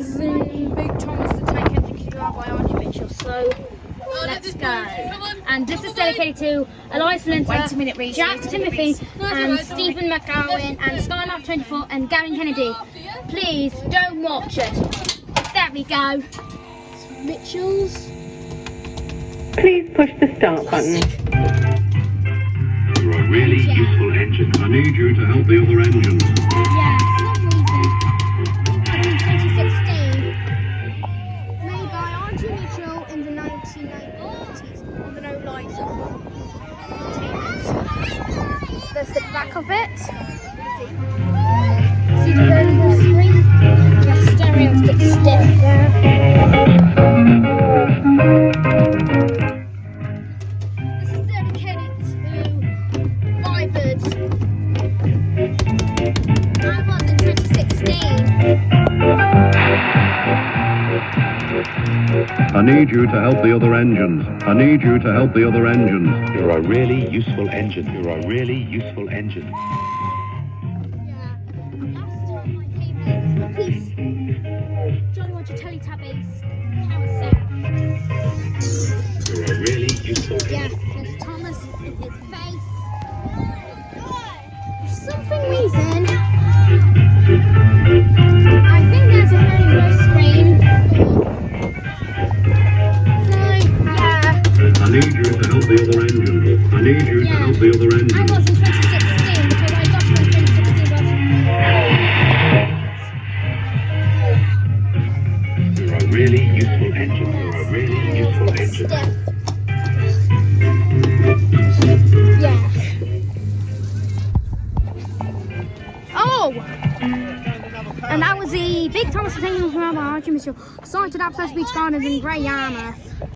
This is in Big Thomas the Tank Engine by Roger Mitchell. So let's go. And this is dedicated to Elias Linter, Jack Timothy, and Stephen McGowan, and Skylab24, and Gavin Kennedy. Please don't watch it. There we go. Mitchell's. Please push the start button. You're a really useful engine. I need you to help the other engines. Yeah, for some reason, made by Roger Mitchell in the 1990s. I don't know, like there's the back of it. See the variable screen? The stereo's a bit stiff there. This is dedicated to Vibers. I was in 2016. I need you to help the other engines. I need you to help the other engines. You're a really useful engine. You're a really useful engine. Yeah. Last time I came here was the police. Roger Teletubbies. Carousel. You're a really useful Yeah, engine. there's Thomas in his face. For some reason, I think there's a rainbow screen. I need you to help the other engines. I need you to help the other I engines. was in 2016 because I got one in 2016. You're a really useful engine. You're a really useful engine. Yeah. Oh! And that was the Big Thomas the Tank Engine by Roger Mitchell, sighted outside Beach Gardens in Grey Yarmouth.